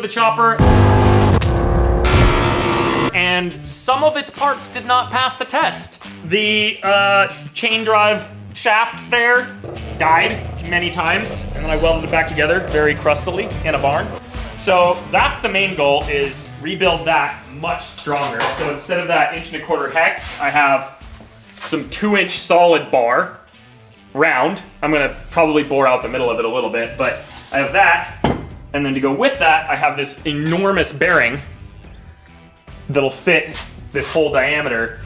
the chopper, and some of its parts did not pass the test. The chain drive shaft there died many times, and then I welded it back together very crustily in a barn. So that's the main goal, is rebuild that much stronger. So instead of that 1.25" hex, I have some 2-inch solid bar, round. I'm gonna probably bore out the middle of it a little bit, but I have that. And then to go with that, I have this enormous bearing that'll fit this whole diameter.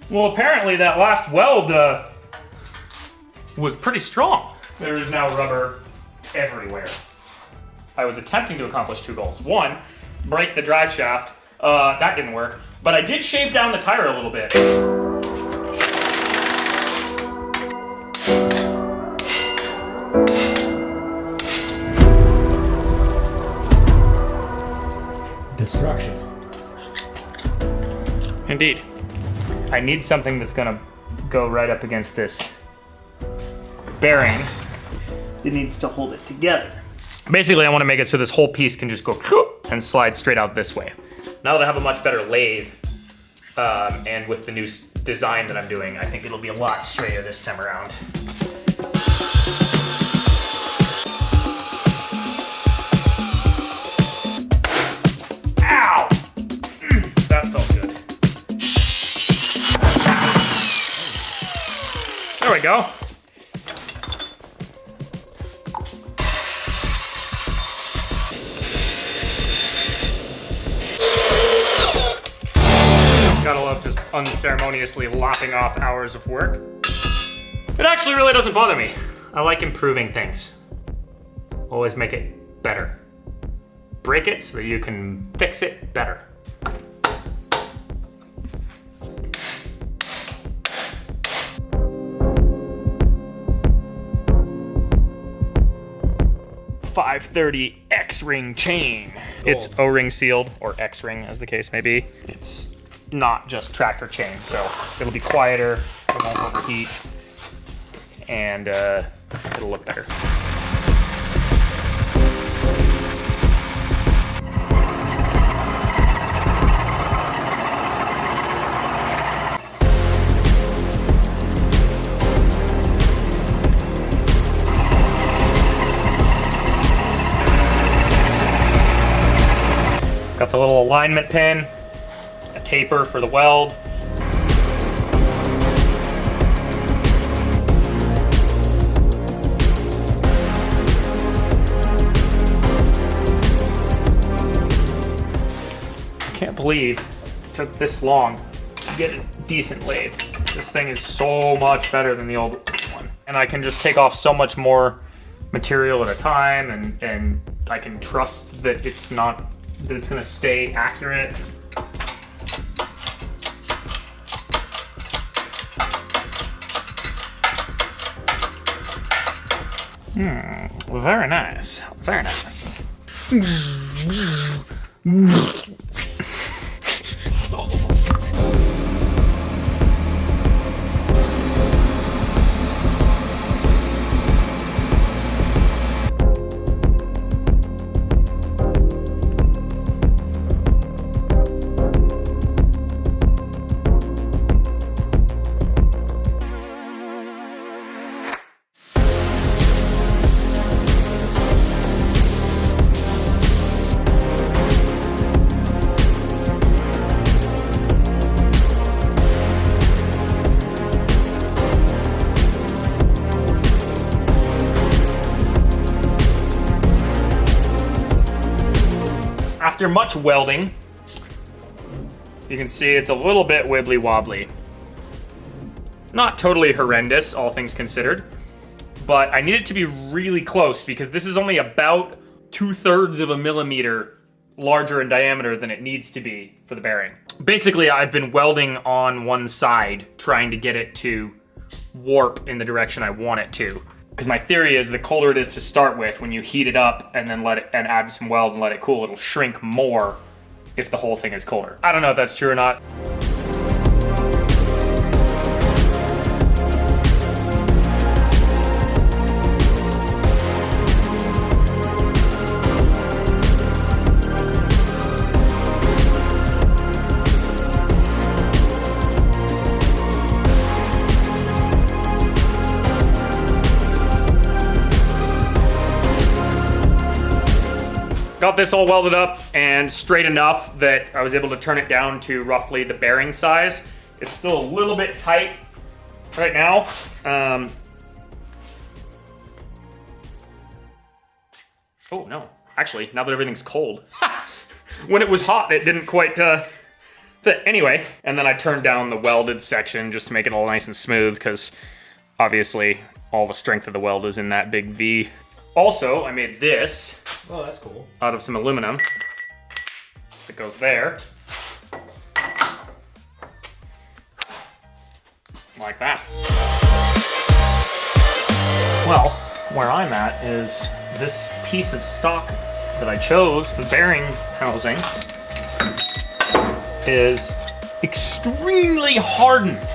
Well, apparently that last weld was pretty strong. There is now rubber everywhere. I was attempting to accomplish 2 goals. 1, break the drive shaft. That didn't work. But I did shave down the tire a little bit. Destruction. Indeed. I need something that's gonna go right up against this bearing. It needs to hold it together. Basically, I want to make it so this whole piece can just go and slide straight out this way. Now that I have a much better lathe, and with the new design that I'm doing, I think it'll be a lot straighter this time around. Ow! That felt good. There we go. Gotta love just unceremoniously lopping off hours of work. It actually really doesn't bother me. I like improving things. Always make it better. Break it so that you can fix it better. .530 X-ring chain. It's O-ring sealed, or X-ring as the case may be. It's not just tractor chain, so it'll be quieter, it won't overheat, and it'll look better. Got the little alignment pin, a taper for the weld. I can't believe it took this long to get a decent lathe. This thing is so much better than the old one. And I can just take off so much more material at a time, and I can trust that it's gonna stay accurate. Very nice, very nice. After much welding, you can see it's a little bit wibbly wobbly. Not totally horrendous, all things considered, but I need it to be really close because this is only about 2/3 of a millimeter larger in diameter than it needs to be for the bearing. Basically, I've been welding on one side, trying to get it to warp in the direction I want it to. Because my theory is the colder it is to start with, when you heat it up and then add some weld and let it cool, it'll shrink more if the whole thing is colder. I don't know if that's true or not. Got this all welded up and straight enough that I was able to turn it down to roughly the bearing size. It's still a little bit tight right now. Oh no, actually, now that everything's cold. When it was hot, it didn't quite fit. Anyway, and then I turned down the welded section just to make it all nice and smooth, because obviously all the strength of the weld is in that big V. Also, I made this. Oh, that's cool. Out of some aluminum that goes there. Like that. Well, where I'm at is this piece of stock that I chose for bearing housing is extremely hardened.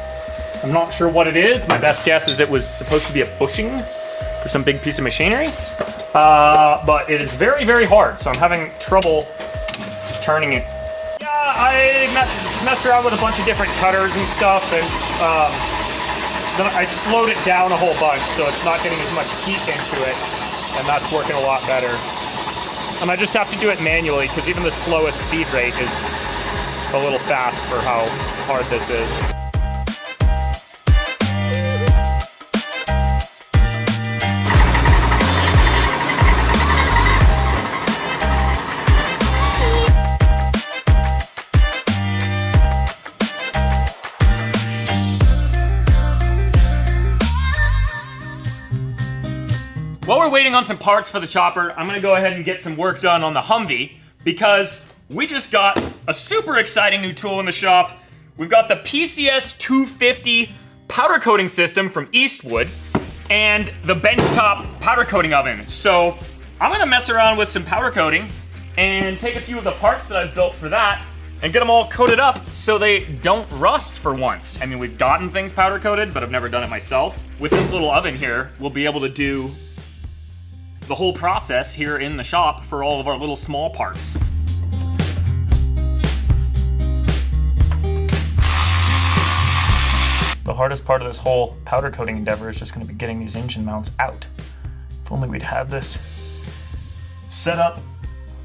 I'm not sure what it is. My best guess is it was supposed to be a bushing for some big piece of machinery. But it is very, very hard, so I'm having trouble turning it. Yeah, I messed around with a bunch of different cutters and stuff, and then I slowed it down a whole bunch so it's not getting as much heat into it, and that's working a lot better. And I just have to do it manually, because even the slowest feed rate is a little fast for how hard this is. While we're waiting on some parts for the chopper, I'm gonna go ahead and get some work done on the Humvee, because we just got a super exciting new tool in the shop. We've got the PCS 250 powder coating system from Eastwood and the benchtop powder coating oven. So I'm gonna mess around with some powder coating and take a few of the parts that I've built for that and get them all coated up so they don't rust for once. I mean, we've gotten things powder coated, but I've never done it myself. With this little oven here, we'll be able to do the whole process here in the shop for all of our little small parts. The hardest part of this whole powder coating endeavor is just gonna be getting these engine mounts out. If only we'd had this set up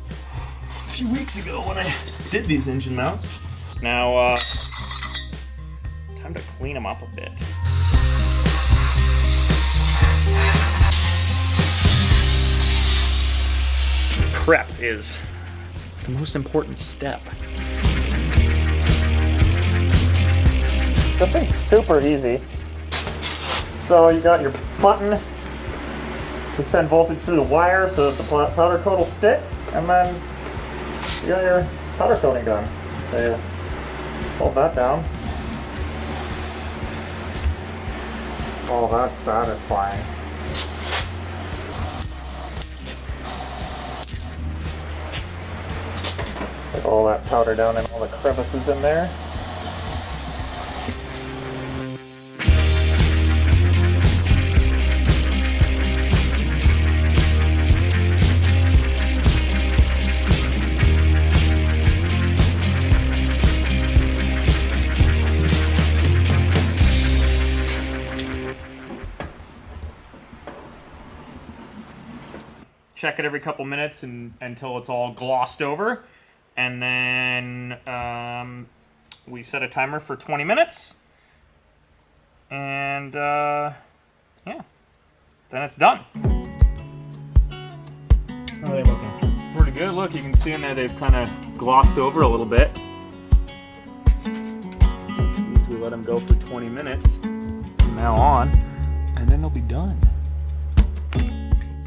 a few weeks ago when I did these engine mounts. Now, time to clean them up a bit. Prep is the most important step. The thing's super easy. So you got your button to send voltage through the wire so that the powder coat will stick, and then you got your powder coating done. So you hold that down. Oh, that's satisfying. Get all that powder down in all the crevices in there. Check it every couple minutes until it's all glossed over. And then we set a timer for 20 minutes. And yeah, then it's done. How are they looking? Pretty good. Look, you can see in there they've kind of glossed over a little bit. Means we let them go for 20 minutes from now on, and then they'll be done.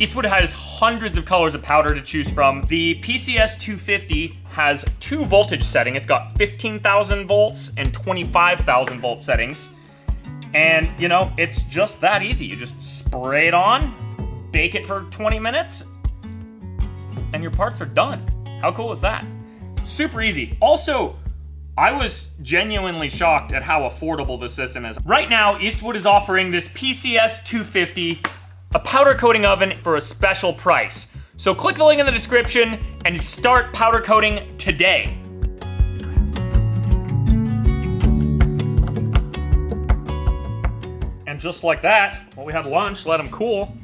Eastwood has hundreds of colors of powder to choose from. The PCS 250 has two voltage settings. It's got 15,000 volts and 25,000 volt settings. And, you know, it's just that easy. You just spray it on, bake it for 20 minutes, and your parts are done. How cool is that? Super easy. Also, I was genuinely shocked at how affordable this system is. Right now, Eastwood is offering this PCS 250, a powder coating oven for a special price. So click the link in the description and start powder coating today. And just like that, while we had lunch, let them cool.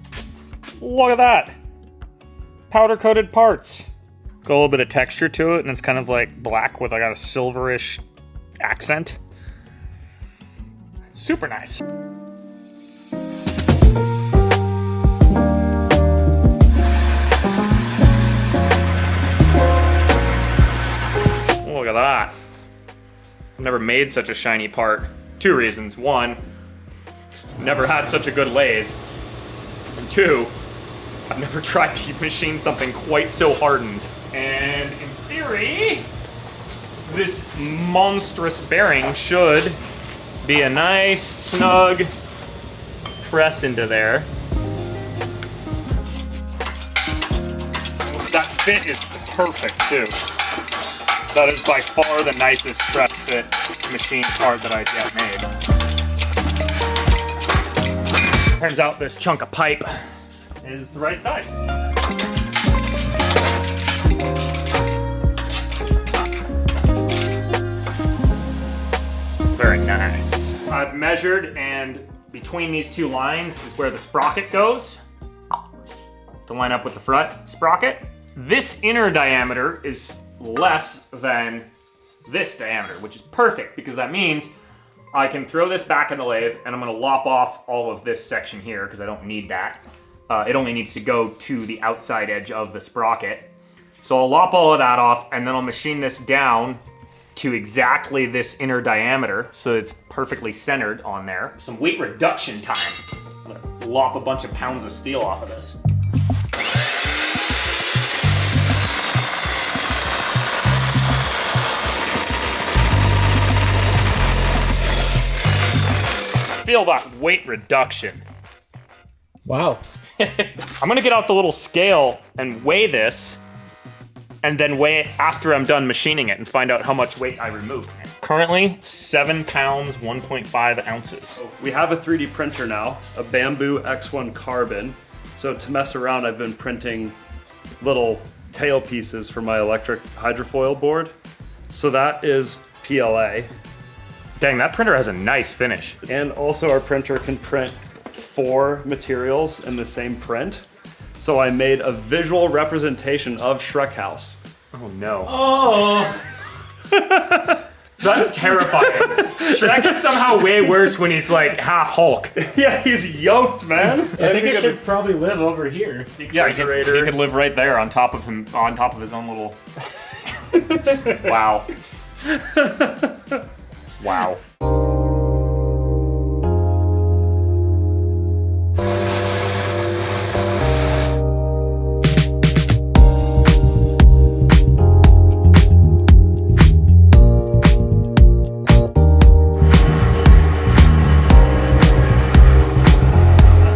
Look at that. Powder coated parts. Got a little bit of texture to it, and it's kind of like black with like a silverish accent. Super nice. Look at that. I've never made such a shiny part. 2 reasons. 1, never had such a good lathe. And 2, I've never tried to machine something quite so hardened. And in theory, this monstrous bearing should be a nice, snug press into there. That fit is perfect too. That is by far the nicest press fit machine part that I've yet made. Turns out this chunk of pipe is the right size. Very nice. I've measured, and between these 2 lines is where the sprocket goes to line up with the front sprocket. This inner diameter is less than this diameter, which is perfect because that means I can throw this back in the lathe and I'm gonna lop off all of this section here because I don't need that. It only needs to go to the outside edge of the sprocket. So I'll lop all of that off and then I'll machine this down to exactly this inner diameter so it's perfectly centered on there. Some weight reduction time. I'm gonna lop a bunch of pounds of steel off of this. Feel that weight reduction. Wow. I'm gonna get out the little scale and weigh this, and then weigh it after I'm done machining it and find out how much weight I removed. Currently, 7 pounds, 1.5 ounces. We have a 3D printer now, a Bamboo X1 Carbon. So to mess around, I've been printing little tail pieces for my electric hydrofoil board. So that is PLA. Dang, that printer has a nice finish. And also our printer can print 4 materials in the same print. So I made a visual representation of Shrek House. Oh no. Oh! That's terrifying. Shrek is somehow way worse when he's like half Hulk. Yeah, he's yoked, man. I think it should probably live over here. Yeah, he could live right there on top of him, on top of his own little... Wow. Wow.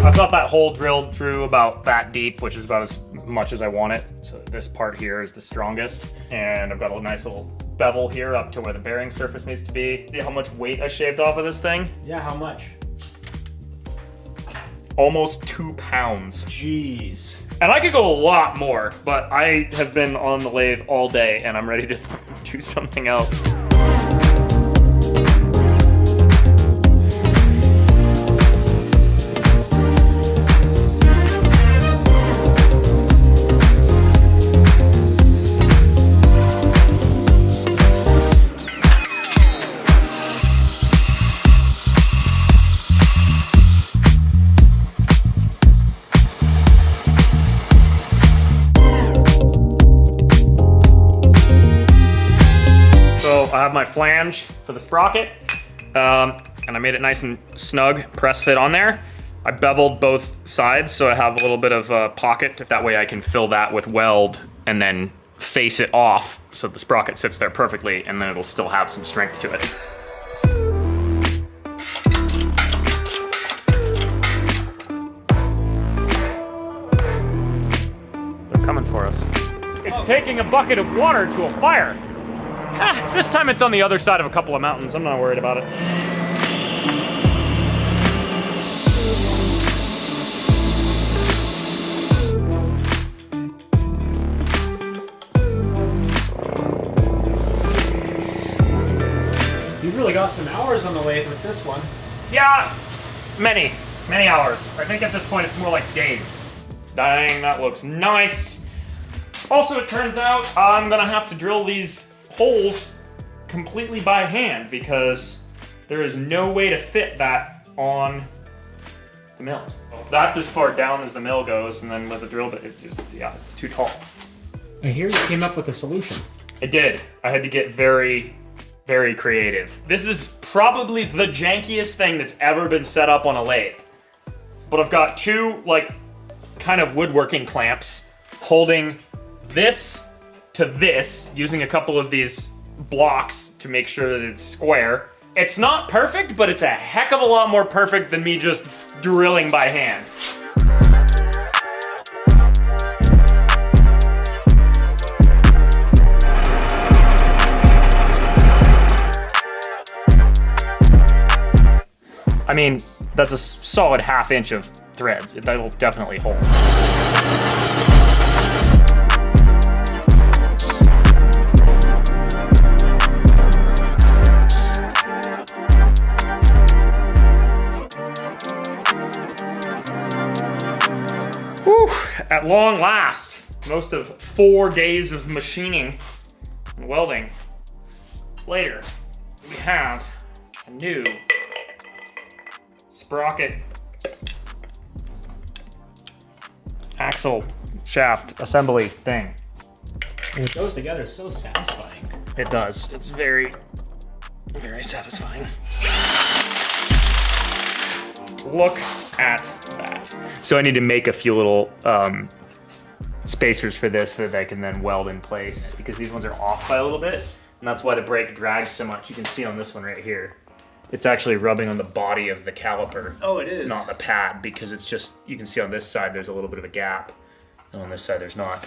I've got that hole drilled through about that deep, which is about as much as I want it. So this part here is the strongest. And I've got a nice little bevel here up to where the bearing surface needs to be. See how much weight I shaved off of this thing? Yeah, how much? Almost 2 pounds. Jeez. And I could go a lot more, but I have been on the lathe all day and I'm ready to do something else. I have my flange for the sprocket, and I made it nice and snug, press fit on there. I beveled both sides so I have a little bit of a pocket. That way I can fill that with weld and then face it off so the sprocket sits there perfectly, and then it'll still have some strength to it. of taking a bucket of water to a fire. This time it's on the other side of a couple of mountains. I'm not worried about it. You've really got some hours on the lathe with this one. Yeah, many hours. I think at this point it's more like days. Dang, that looks nice. Also, it turns out I'm gonna have to drill these holes completely by hand because there is no way to fit that on the mill. That's as far down as the mill goes, and then with a drill bit, it's too tall. I hear you came up with a solution. I did. I had to get very, very creative. This is probably the jankiest thing that's ever been set up on a lathe. But I've got two, like, kind of woodworking clamps holding this to this, using a couple of these blocks to make sure that it's square. It's not perfect, but it's a heck of a lot more perfect than me just drilling by hand. I mean, that's a solid ½ inch of threads. That'll definitely hold. Whew, at long last, most of 4 days of machining and welding later, we have a new sprocket axle shaft assembly thing. And it goes together so satisfying. It does. It's very, very satisfying. Look at that. So I need to make a few little spacers for this so that I can then weld in place, because these ones are off by a little bit, and that's why the brake drags so much. You can see on this one right here. It's actually rubbing on the body of the caliper. Oh, it is. Not the pad, because it's just, you can see on this side there's a little bit of a gap, and on this side there's not.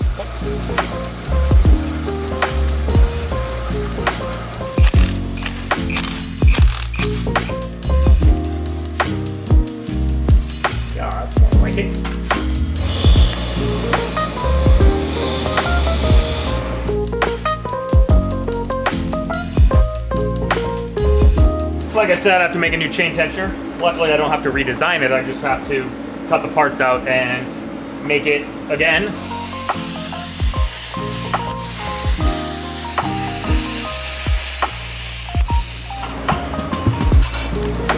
Yeah, that's more like it. Like I said, I have to make a new chain tensioner. Luckily, I don't have to redesign it. I just have to cut the parts out and make it again.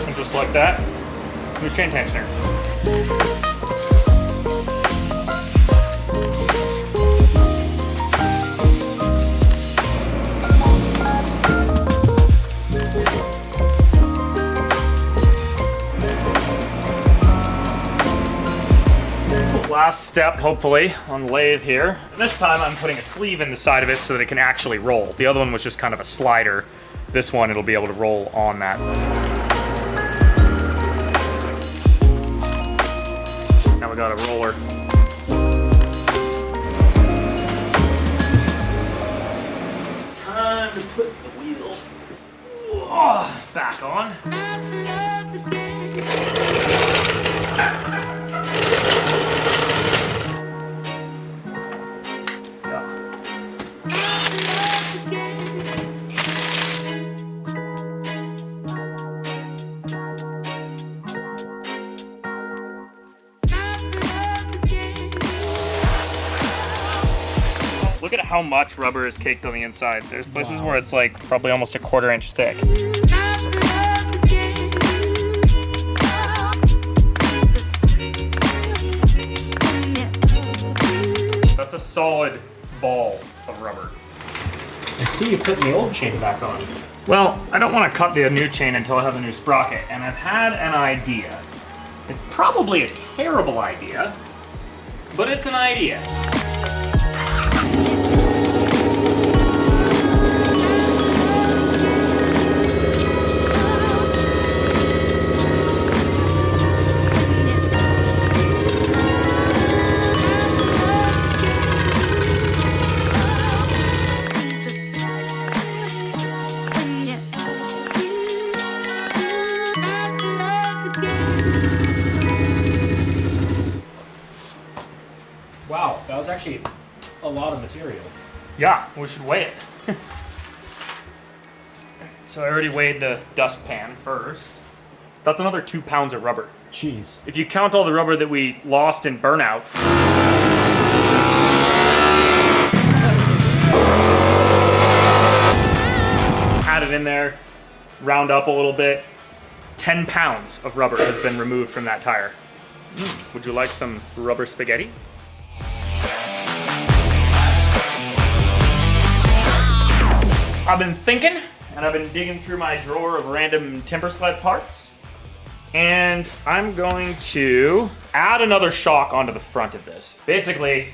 And just like that, new chain tensioner. Last step, hopefully, on the lathe here. This time I'm putting a sleeve in the side of it so that it can actually roll. The other one was just kind of a slider. This one, it'll be able to roll on that. Now we got a roller. Time to put the wheel back on. Look at how much rubber is caked on the inside. There's places where it's like probably almost a 1/4 inch thick. That's a solid ball of rubber. I see you putting the old chain back on. Well, I don't want to cut the new chain until I have a new sprocket, and I've had an idea. It's probably a terrible idea, but it's an idea. actually a lot of material. Yeah, we should weigh it. So I already weighed the dustpan first. That's another 2 pounds of rubber. Jeez. If you count all the rubber that we lost in burnouts. Add it in there, round up a little bit. 10 pounds of rubber has been removed from that tire. Would you like some rubber spaghetti? I've been thinking, and I've been digging through my drawer of random timber sled parts, and I'm going to add another shock onto the front of this. Basically,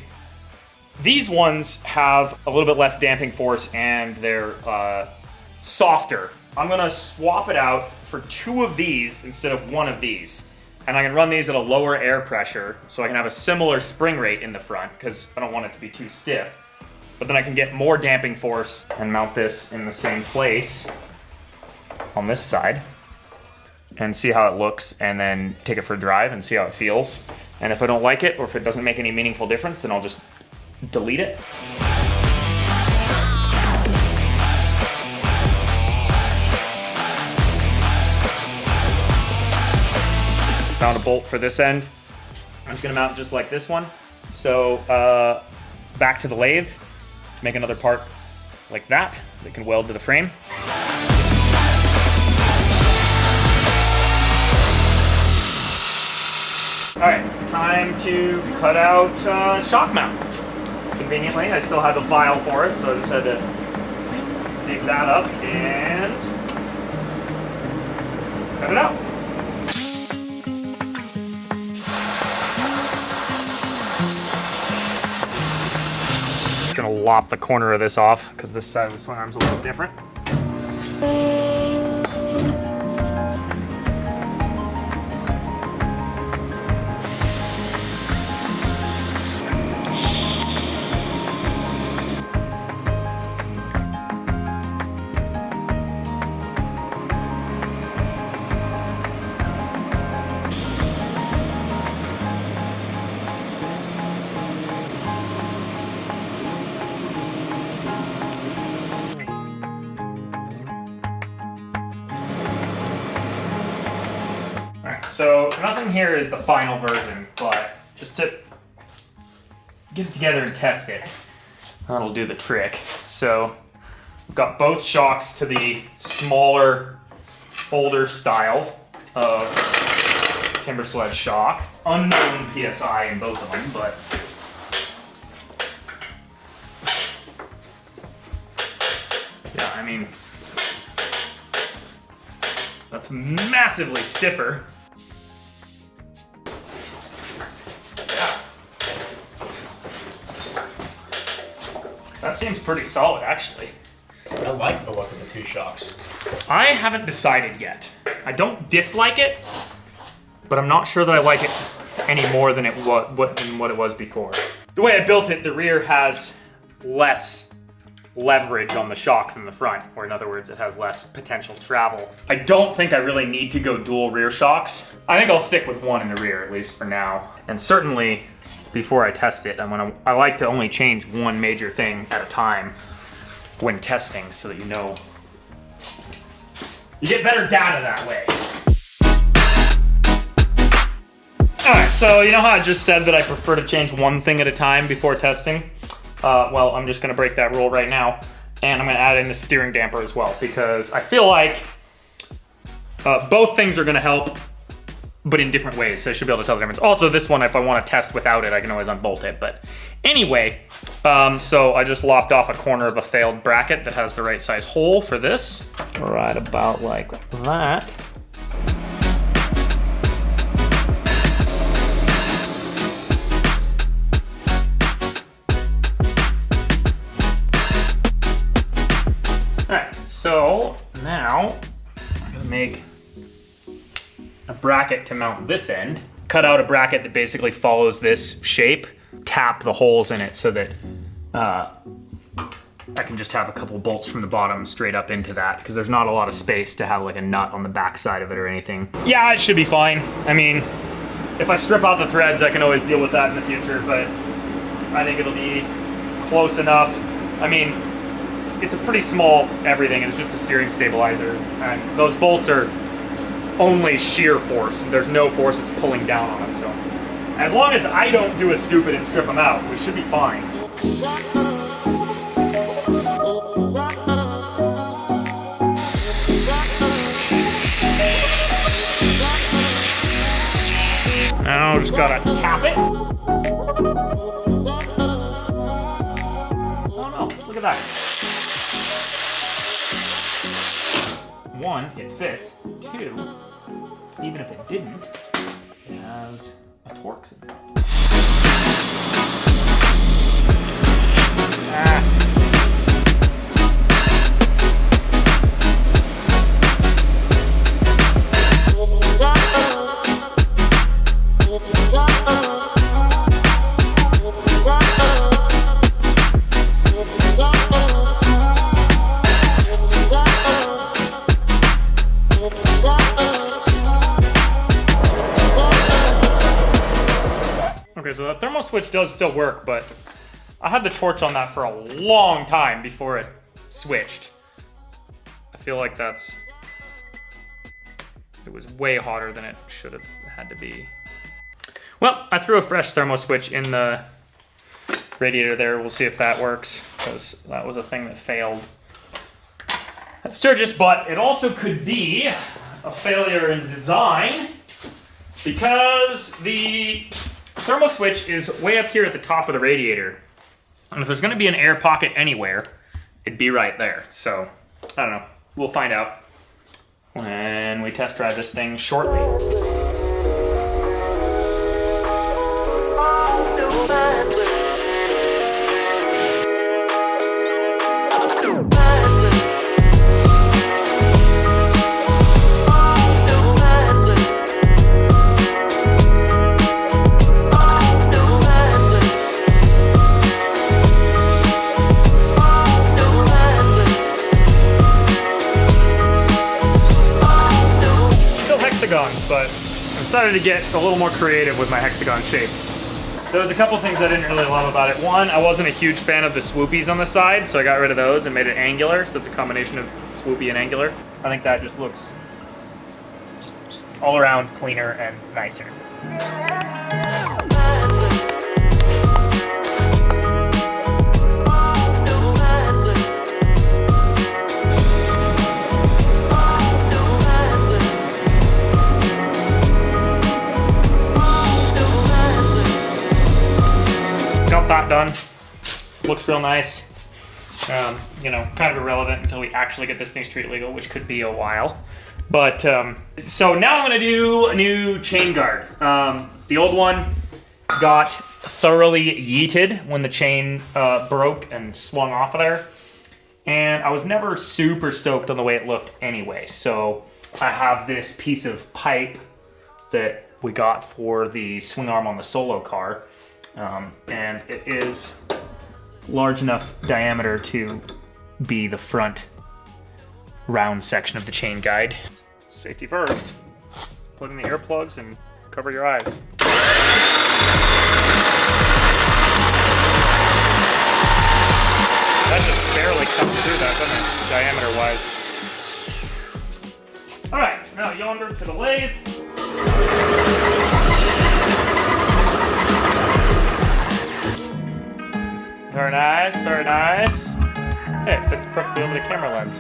these ones have a little bit less damping force and they're softer. I'm gonna swap it out for 2 of these instead of 1 of these. And I can run these at a lower air pressure so I can have a similar spring rate in the front because I don't want it to be too stiff. But then I can get more damping force and mount this in the same place on this side and see how it looks, and then take it for a drive and see how it feels. And if I don't like it, or if it doesn't make any meaningful difference, then I'll just delete it. Found a bolt for this end. I'm just gonna mount it just like this one. So back to the lathe, make another part like that can weld to the frame. All right, time to cut out shock mount. Conveniently, I still have a file for it, so I just had to dig that up and cut it out. Just gonna lop the corner of this off because this side of the swing arm's a little different. So nothing here is the final version, but just to get it together and test it, that'll do the trick. So we've got both shocks to the smaller, older style of timber sled shock. Unknown PSI in both of them, but yeah, I mean, that's massively stiffer. That seems pretty solid, actually. I like the look of the 2 shocks. I haven't decided yet. I don't dislike it, but I'm not sure that I like it any more than what it was before. The way I built it, the rear has less leverage on the shock than the front, or in other words, it has less potential travel. I don't think I really need to go dual rear shocks. I think I'll stick with 1 in the rear, at least for now. And certainly, before I test it, I like to only change 1 major thing at a time when testing, so that you get better data that way. Alright, so you know how I just said that I prefer to change 1 thing at a time before testing? Well, I'm just gonna break that rule right now, and I'm gonna add in the steering damper as well, because I feel like both things are gonna help, but in different ways, so I should be able to tell the difference. Also, this one, if I want to test without it, I can always unbolt it. But anyway, so I just lopped off a corner of a failed bracket that has the right size hole for this. Right about like that. Alright, so now I'm gonna make a bracket to mount this end. Cut out a bracket that basically follows this shape, tap the holes in it so that I can just have a couple bolts from the bottom straight up into that, because there's not a lot of space to have like a nut on the back side of it or anything. Yeah, it should be fine. I mean, if I strip out the threads, I can always deal with that in the future, but I think it'll be close enough. I mean, it's a pretty small everything. It's just a steering stabilizer. And those bolts are only shear force. There's no force that's pulling down on it. So as long as I don't do a stupid and strip them out, we should be fine. Now just gotta tap it. Oh no, look at that. One, it fits. Two, even if it didn't, it has a torque in it. Okay, so the thermal switch does still work, but I had the torch on that for a long time before it switched. I feel like it was way hotter than it should have had to be. Well, I threw a fresh thermal switch in the radiator there. We'll see if that works, because that was a thing that failed at Sturgis, but it also could be a failure in design because the thermal switch is way up here at the top of the radiator. And if there's gonna be an air pocket anywhere, it'd be right there. So, I don't know, we'll find out when we test drive this thing shortly. But I decided to get a little more creative with my hexagon shapes. There was a couple things I didn't really love about it. One, I wasn't a huge fan of the swoopies on the side, so I got rid of those and made it angular, so it's a combination of swoopy and angular. I think that just looks just all around cleaner and nicer. That done. Looks real nice. You know, kind of irrelevant until we actually get this thing street legal, which could be a while. But, so now I'm gonna do a new chain guard. The old one got thoroughly yeeted when the chain broke and swung off of there. And I was never super stoked on the way it looked anyway. So I have this piece of pipe that we got for the swing arm on the Solo car. And it is large enough diameter to be the front round section of the chain guide. Safety first. Plug in the earplugs and cover your eyes. That just barely comes through that, doesn't it, diameter-wise? All right, now yonder to the lathe. Very nice, very nice. Hey, it fits perfectly over the camera lens.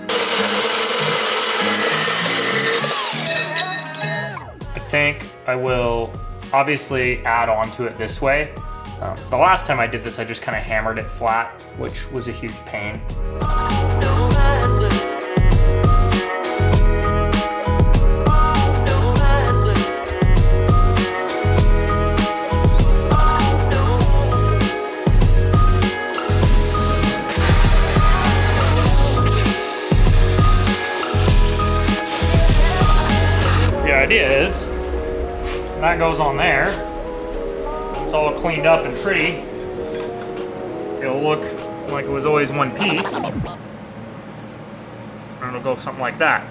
I think I will obviously add on to it this way. The last time I did this, I just kind of hammered it flat, which was a huge pain. The idea is, that goes on there. It's all cleaned up and pretty. It'll look like it was always one piece. And it'll go something like that.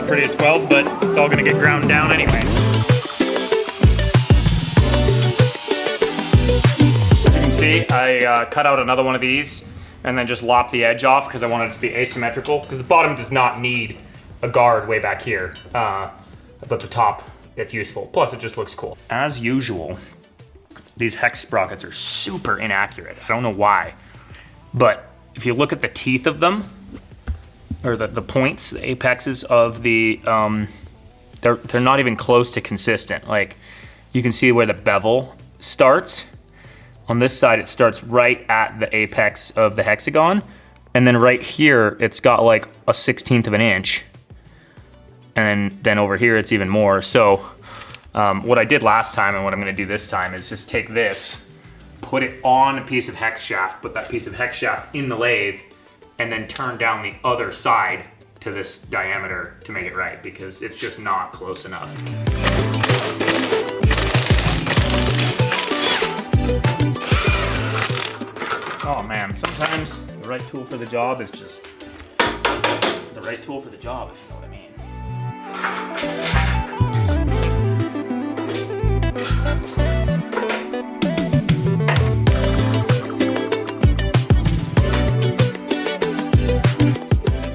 prettiest weld, but it's all gonna get ground down anyway. As you can see, I cut out another one of these and then just lopped the edge off because I wanted it to be asymmetrical, because the bottom does not need a guard way back here, but the top, it's useful. Plus, it just looks cool. As usual, these hex sprockets are super inaccurate. I don't know why, but if you look at the teeth of them, or the points, the apexes of the, they're not even close to consistent. Like, you can see where the bevel starts. On this side, it starts right at the apex of the hexagon. And then right here, it's got like a 1/16 of an inch. And then over here, it's even more. So what I did last time and what I'm gonna do this time is just take this, put it on a piece of hex shaft, put that piece of hex shaft in the lathe, and then turn down the other side to this diameter to make it right, because it's just not close enough. Oh man, sometimes the right tool for the job is just the right tool for the job, if you know what I mean.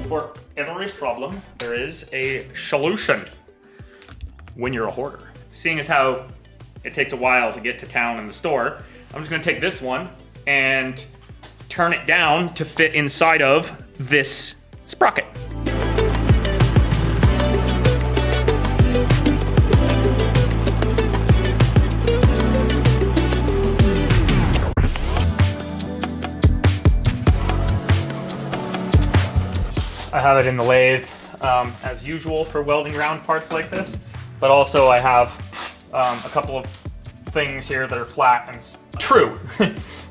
For every problem, there is a solution when you're a hoarder. Seeing as how it takes a while to get to town and the store, I'm just gonna take this one and turn it down to fit inside of this sprocket. I have it in the lathe as usual for welding round parts like this, but also I have a couple of things here that are flat and true,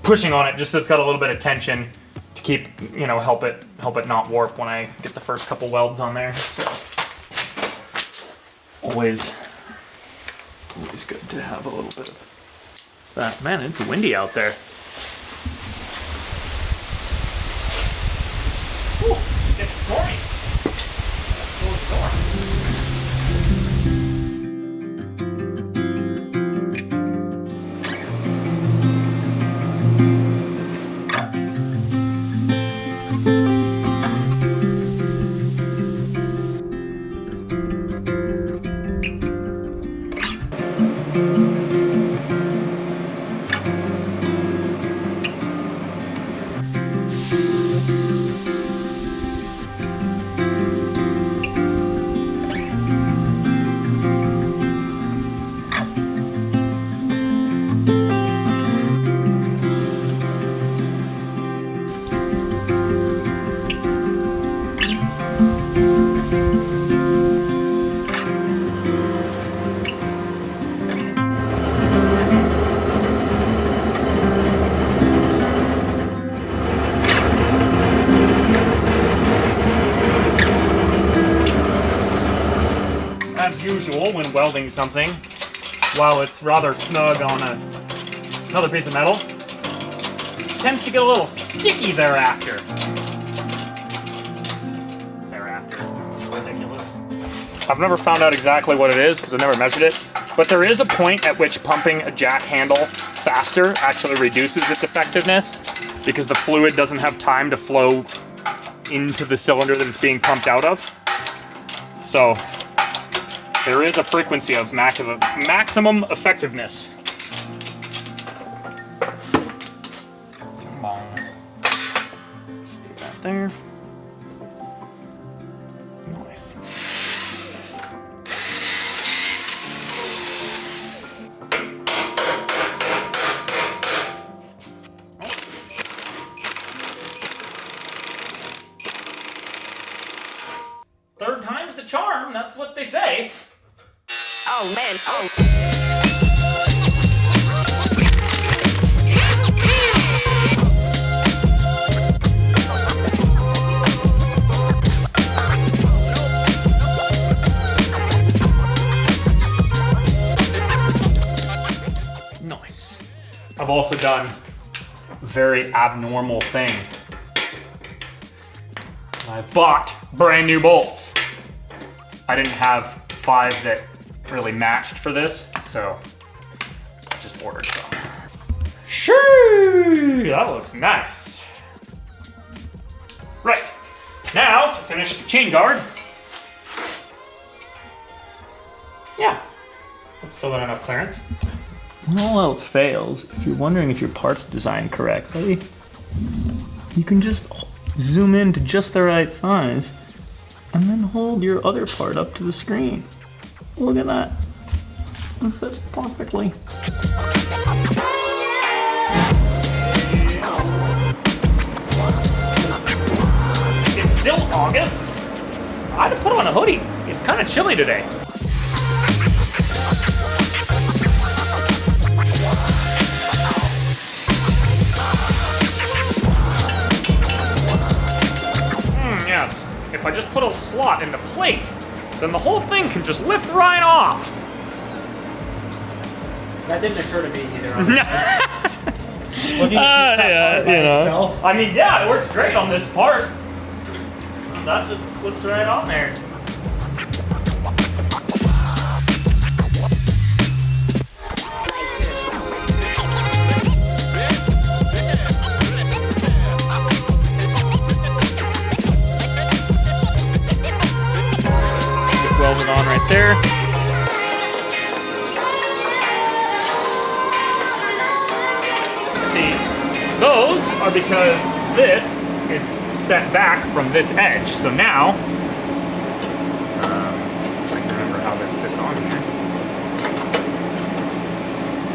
pushing on it just so it's got a little bit of tension to keep, you know, help it not warp when I get the first couple welds on there. So always good to have a little bit of that. Man, it's windy out there. Ooh, it's stormy. It's storm. As usual, when welding something, while it's rather snug on another piece of metal, it tends to get a little sticky thereafter. Ridiculous. I've never found out exactly what it is because I've never measured it, but there is a point at which pumping a jack handle faster actually reduces its effectiveness because the fluid doesn't have time to flow into the cylinder that it's being pumped out of. So there is a frequency of maximum effectiveness. See that there. Nice. Third time's the charm, that's what they say. Oh man, oh. Nice. I've also done a very abnormal thing. I've bought brand new bolts. I didn't have 5 that really matched for this, so I just ordered some. Sure, that looks nice. Right, now to finish the chain guard. Yeah, that's still got enough clearance. When all else fails, if you're wondering if your part's designed correctly, you can just zoom in to just the right size and then hold your other part up to the screen. Look at that. It fits perfectly. It's still August. I had to put on a hoodie. It's kind of chilly today. Yes, if I just put a slot in the plate, then the whole thing can just lift right off. That didn't occur to me either. Looking at just that part by itself. I mean, yeah, it works great on this part. That just slips right on there. Welded on right there. See, those are because this is set back from this edge. So now, I can remember how this fits on here.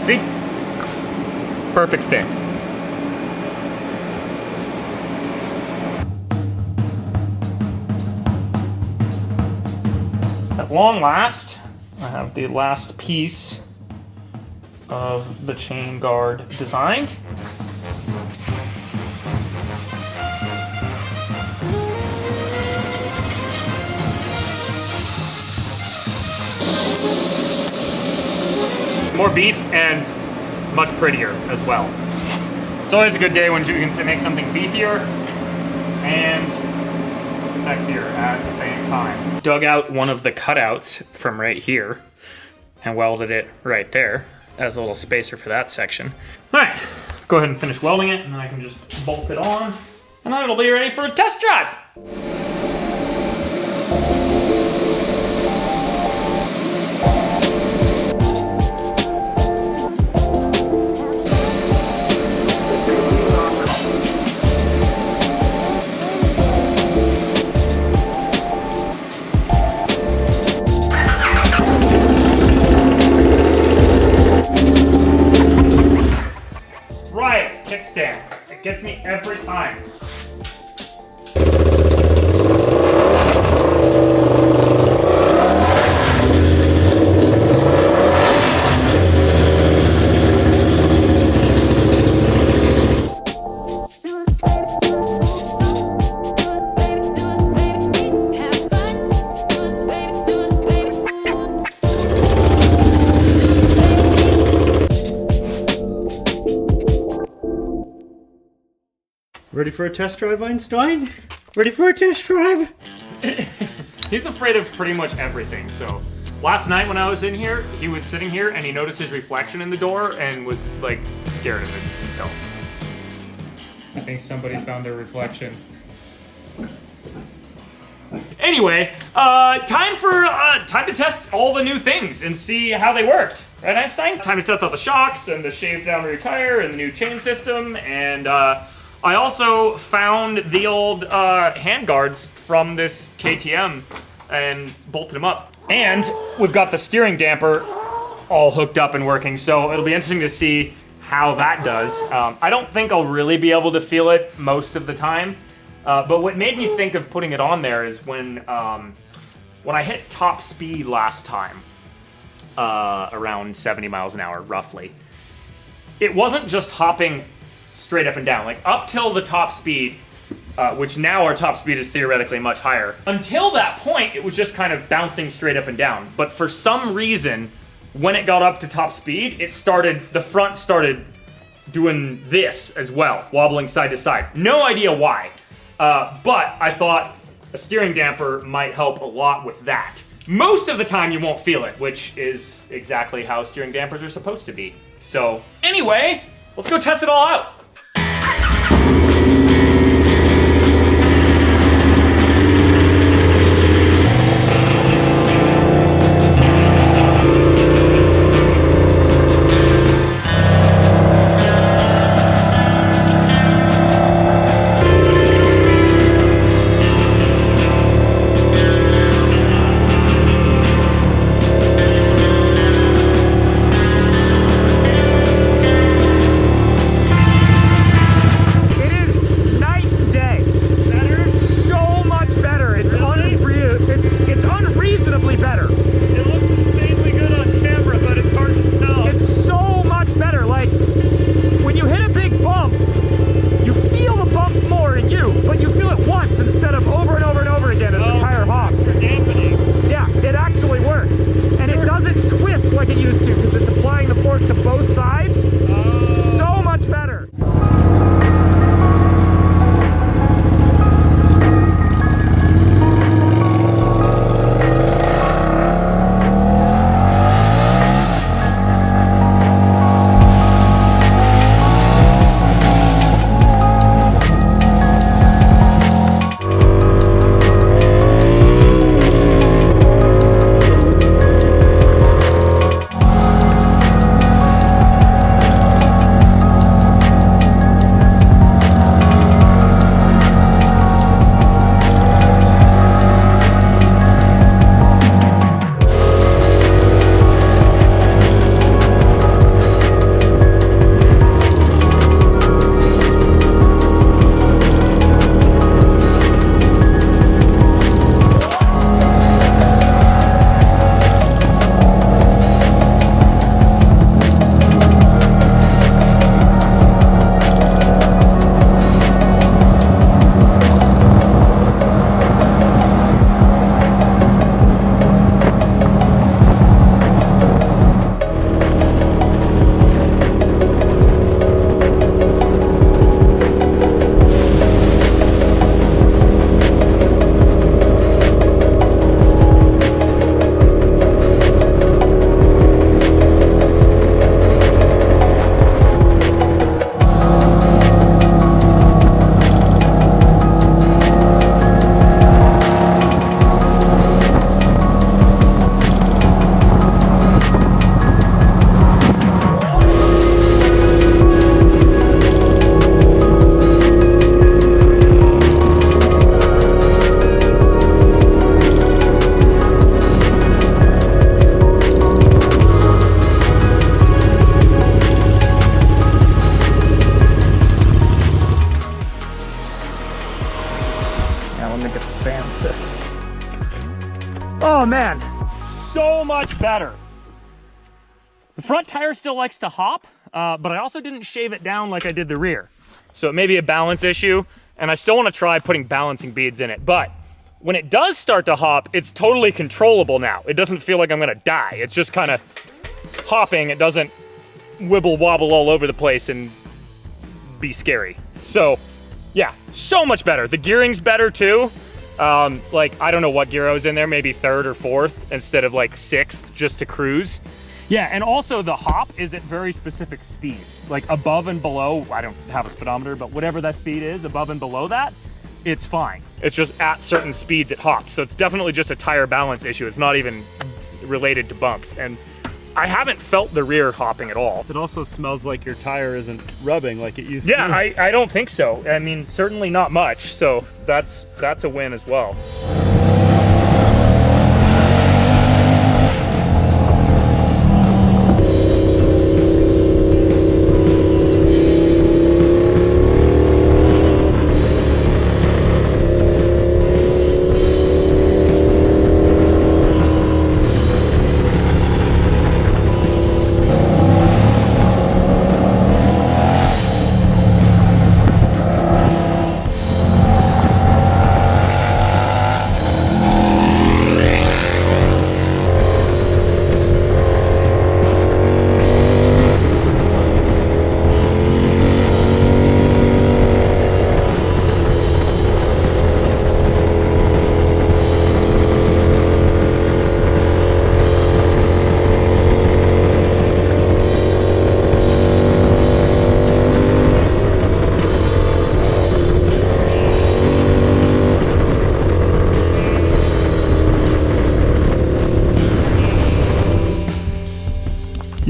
See? Perfect fit. At long last, I have the last piece of the chain guard designed. More beef and much prettier as well. It's always a good day when you can make something beefier and sexier at the same time. Dug out one of the cutouts from right here and welded it right there as a little spacer for that section. All right, go ahead and finish welding it and then I can just bolt it on and then it'll be ready for a test drive. Kickstand. It gets me every time. Ready for a test drive, Einstein? Ready for a test drive? He's afraid of pretty much everything, so last night when I was in here, he was sitting here and he noticed his reflection in the door and was like scared of it himself. I think somebody found their reflection. Anyway, time to test all the new things and see how they worked. Right, Einstein? Time to test all the shocks and the shaved down rear tire and the new chain system, and I also found the old hand guards from this KTM and bolted them up. And we've got the steering damper all hooked up and working, so it'll be interesting to see how that does. I don't think I'll really be able to feel it most of the time, but what made me think of putting it on there is when I hit top speed last time, around 70 miles an hour, roughly, it wasn't just hopping straight up and down. Like, up till the top speed, which now our top speed is theoretically much higher. Until that point, it was just kind of bouncing straight up and down. But for some reason, when it got up to top speed, the front started doing this as well, wobbling side to side. No idea why, but I thought a steering damper might help a lot with that. Most of the time you won't feel it, which is exactly how steering dampers are supposed to be. So anyway, let's go test it all out. Oh man, so much better. The front tire still likes to hop, but I also didn't shave it down like I did the rear. So it may be a balance issue, and I still want to try putting balancing beads in it. But when it does start to hop, it's totally controllable now. It doesn't feel like I'm gonna die. It's just kind of hopping. It doesn't wibble wobble all over the place and be scary. So yeah, so much better. The gearing's better too. Like, I don't know what gear I was in there, maybe third or fourth instead of like sixth just to cruise. Yeah, and also the hop is at very specific speeds. Like above and below, I don't have a speedometer, but whatever that speed is, above and below that, it's fine. It's just at certain speeds it hops. So it's definitely just a tire balance issue. It's not even related to bumps. And I haven't felt the rear hopping at all. It also smells like your tire isn't rubbing like it used to. Yeah, I don't think so. I mean, certainly not much. So that's a win as well.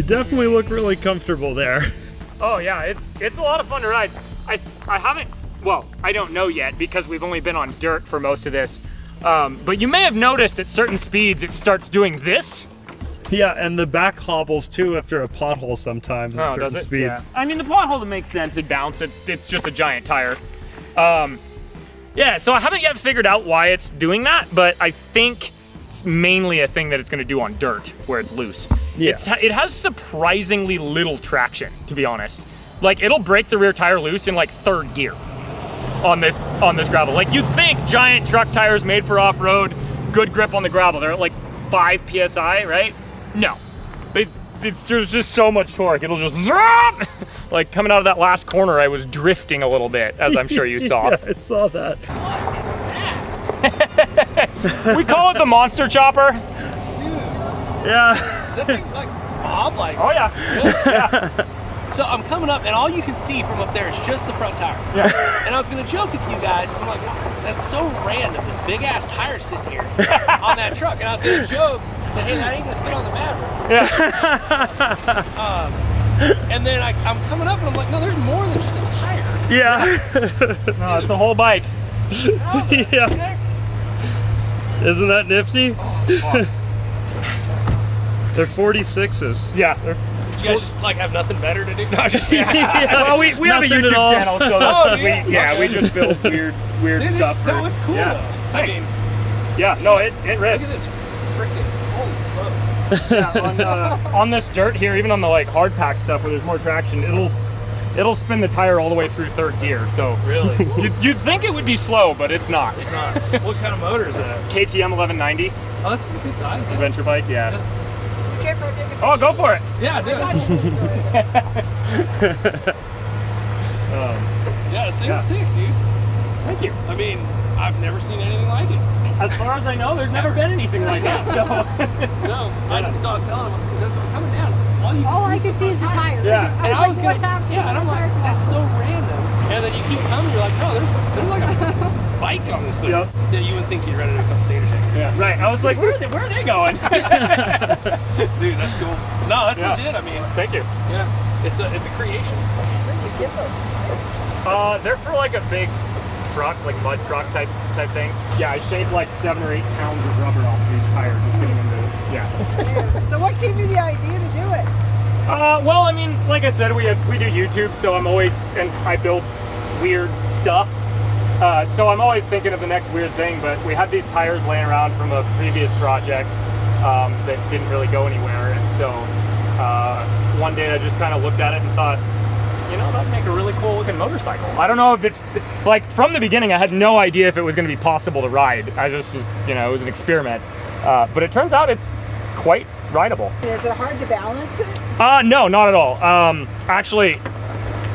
definitely look really comfortable there. Oh yeah, it's a lot of fun to ride. I haven't, well, I don't know yet because we've only been on dirt for most of this. But you may have noticed at certain speeds it starts doing this. Yeah, and the back hobbles too after a pothole sometimes at certain speeds. Yeah. I mean, the pothole makes sense. It bounces. It's just a giant tire. Yeah, so I haven't yet figured out why it's doing that, but I think it's mainly a thing that it's going to do on dirt where it's loose. Yeah. It has surprisingly little traction, to be honest. Like, it'll break the rear tire loose in like third gear on this gravel. Like, you'd think giant truck tires made for off-road, good grip on the gravel. They're at like 5 PSI, right? No. There's just so much torque. It'll just zap! Like, coming out of that last corner, I was drifting a little bit, as I'm sure you saw. Yeah, I saw that. We call it the monster chopper. Yeah. That thing, like, Bob, like. Oh yeah. So I'm coming up, and all you can see from up there is just the front tire. Yeah. And I was gonna joke with you guys, because I'm like, wow, that's so random, this big ass tire sitting here on that truck. And I was gonna joke that, hey, that ain't gonna fit on the Maverick. Yeah. And then I'm coming up, and I'm like, no, there's more than just a tire. Yeah. No, it's a whole bike. Yeah. Isn't that nifty? They're 46s. Yeah. You guys just like have nothing better to do? No, I'm just kidding. Well, we have a Nothing YouTube at all. channel, so Oh, that's, yeah. we just build weird Dude, stuff. no, it's cool. Yeah. Though. Thanks. I mean, Yeah. No, it look rips. at this freaking holy smokes. Yeah, on this dirt here, even on the like hard pack stuff where there's more traction, it'll spin the tire all the way through third gear. So Really? you'd think it would be slow, but it's not. It's not. What kind of motor is that? KTM 1190 Oh, that's a pretty good size. Yeah, adventure bike. Yeah. You can't take it. Oh, go for it. yeah dude. Yeah, this thing's Yeah. sick, dude. Thank you. I mean, I've never seen anything like it. As far as I know, there's never been anything like it. So No, I was telling him, because as I'm coming down, All I could see is the tire. Yeah. and I was like, gonna, what happened? yeah, and I'm like, that's so random. And then you keep coming, you're like, no, there's like a bike on this thing. Yep. Yeah, you wouldn't think you'd run it up stage check. yeah, right. I was like, where are they going? Dude, that's cool. No, that's Yeah. legit. I mean, Thank you. yeah, it's a creation. Where'd you get those? They're for like a big truck, like mud truck type thing. Yeah, I shaved like 7 or 8 pounds of rubber off of each tire just getting into it. Yeah. So what gave you the idea to do it? Well, I mean, like I said, we do YouTube, so I build weird stuff. So I'm always thinking of the next weird thing, but we had these tires laying around from a previous project that didn't really go anywhere. And so one day I just kind of looked at it and thought, you know, that'd make a really cool looking motorcycle. I don't know if it's, like, from the beginning, I had no idea if it was going to be possible to ride. I just was, you know, it was an experiment. But it turns out it's quite rideable. Is it hard to balance it? No, not at all. Actually,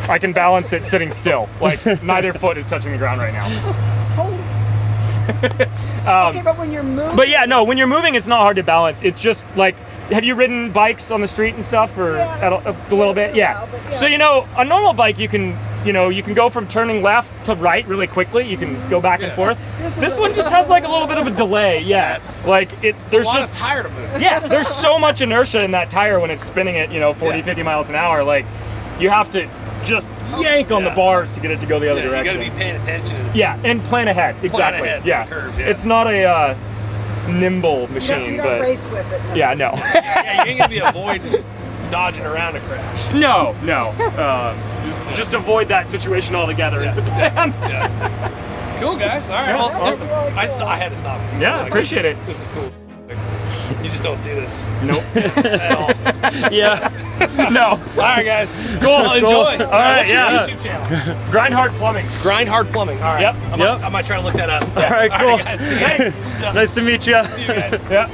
I can balance it sitting still. Like, neither foot is touching the ground right now. Holy. Okay, but when you're moving. But yeah, no, when you're moving, it's not hard to balance. It's just like, have you ridden bikes on the street and stuff, or Yeah. a little bit? Yeah. Well, but yeah. So, you know, a normal bike, you can go from turning left to right really quickly. You can go back and forth. This one just has like a little bit of a delay. Yeah. Like there's a lot just of tire to move. yeah, there's so much inertia in that tire when it's spinning at, 40, 50 miles an hour. Like, you have to just yank on the bars to get it to go the other Yeah, you direction. gotta be paying attention. Yeah, and plan ahead. Exactly. ahead for yeah. the curves, yeah. It's not a nimble you machine, don't but race with it. No. yeah, no. Yeah, you ain't gonna be avoiding dodging around a crash. No. Just avoid that situation altogether is the plan. Yeah. Cool guys. All right. Yeah, Well, awesome. Really cool. I had to stop. Yeah, Like, appreciate this it. is- This is cool. You just don't see this Nope. at all. Yeah. No. All right, guys. Cool. Well, enjoy. All right, What's your yeah. YouTube channel? Grindhard Plumbing. Grind Hard Plumbing. All right. Yep. I might try to look that up. All right, cool. guys. See you guys. Nice to meet you. See you guys. Yeah.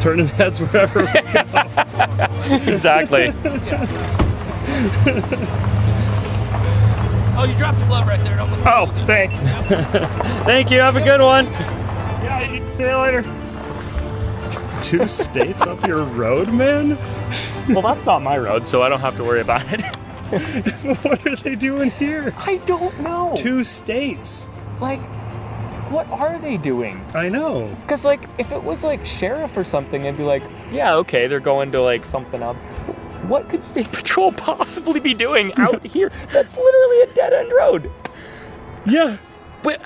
Turning heads wherever we go. Exactly. Oh, you dropped your glove right there. Don't look. Oh, thanks. Thank you. Have a good one. Yeah, see you later. 2 states up your road, man? Well, that's not my road, so I don't have to worry about it. What are they doing here? I don't know. 2 states. Like, what are they doing? I know. Because, like, if it was, like, sheriff or something, I'd be like, yeah, okay, they're going to, like, something up. what could State Patrol possibly be doing out here? That's literally a dead-end road. Yeah. But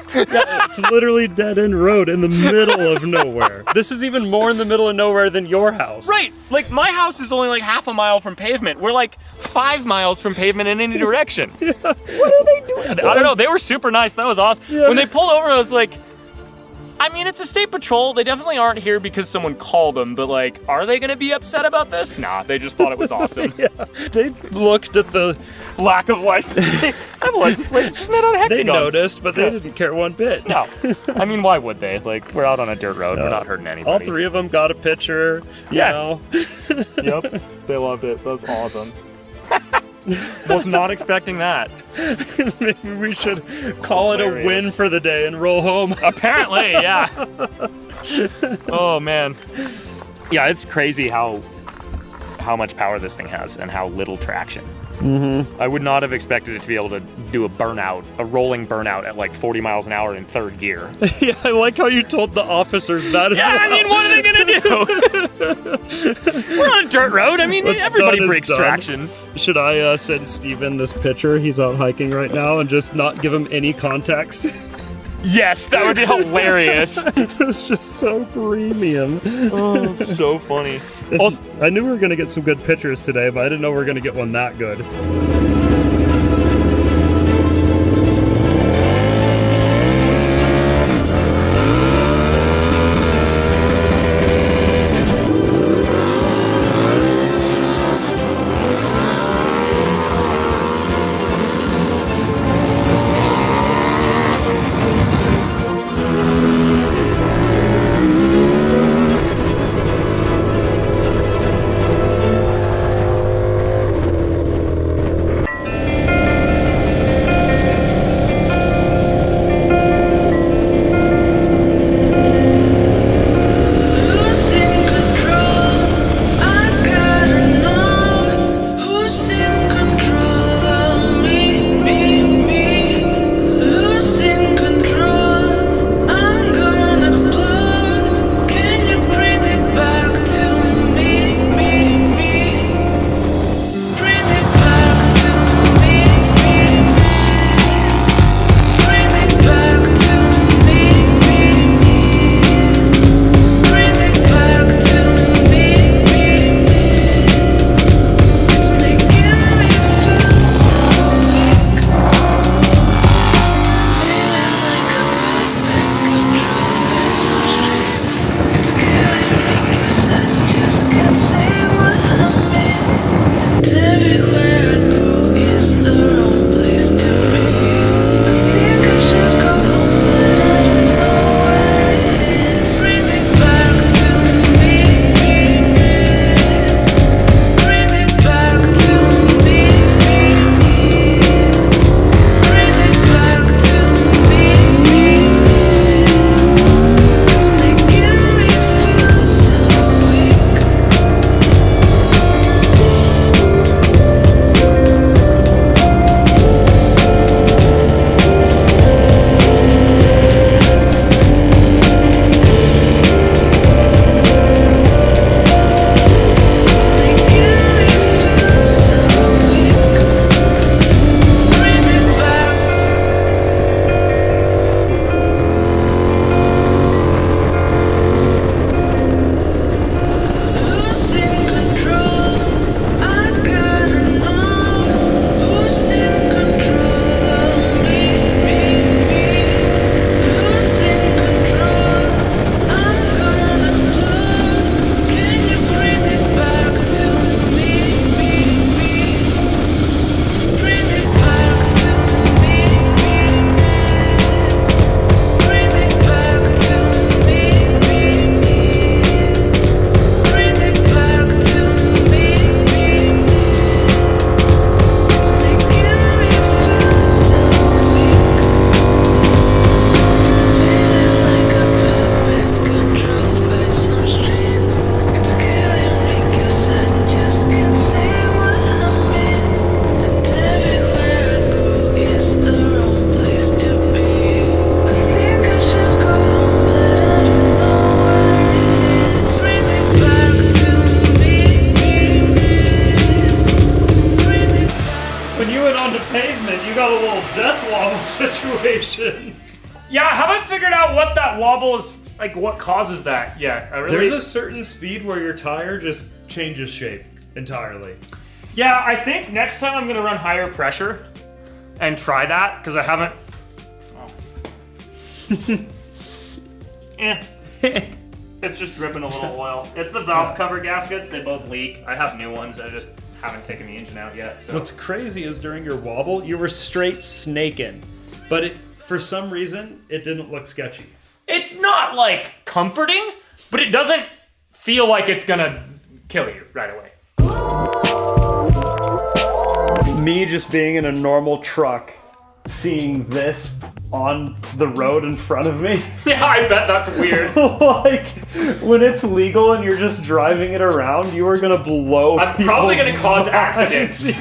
It's literally dead end road in the middle of nowhere. This is even more in the middle of nowhere than your house. right, like my house is only like half a mile from pavement. We're like 5 miles from pavement in any direction. What are they doing? I don't know. They were super nice. That was awesome. Yeah. When they pulled over, I was like, I mean, it's a State Patrol. They definitely aren't here because someone called them, but like, are they gonna be upset about this? Nah, they just thought it was awesome. They looked at the. Lack of license. I have a license plate. It's just made out of They hexagons. noticed, but they didn't care one bit. No. I mean, why would they? Like, we're out on a dirt road. We're not hurting anybody. All 3 of them got a picture. You Yeah. know. Yep. They loved it. That's awesome. Was not expecting that. Maybe we should call it a Hilarious. win for the day and roll home. Apparently, yeah. Oh man. Yeah, it's crazy how much power this thing has and how little traction. Mm-hmm. I would not have expected it to be able to do a rolling burnout at like 40 miles an hour in 3rd gear. Yeah, I like how you told the officers that as Yeah, well. I mean, what are they gonna do? We're on a dirt road. I mean, What's everybody done is breaks done. traction. Should I send Steven this picture? He's out hiking right now and just not give him any context. Yes, that would be hilarious. It's just so premium. Oh, so funny. I knew we were going to get some good pictures today, but I didn't know we were going to get one that good. little death wobble situation. Yeah, I haven't figured out what that wobble is, like what causes that yet. There's a certain speed where your tire just changes shape entirely. Yeah, I think next time I'm gonna run higher pressure and try that, because I haven't. It's just dripping a little oil. It's the valve cover gaskets, they both leak. I have new ones, I just haven't taken the engine out yet. So. What's crazy is during your wobble, you were straight snaking. But for some reason, it didn't look sketchy. It's not like comforting, but it doesn't feel like it's gonna kill you right away. Me just being in a normal truck, seeing this on the road in front of me. Yeah, I bet that's weird. Like, when it's legal and you're just driving it around, you are gonna blow I'm probably gonna people's cause minds. accidents.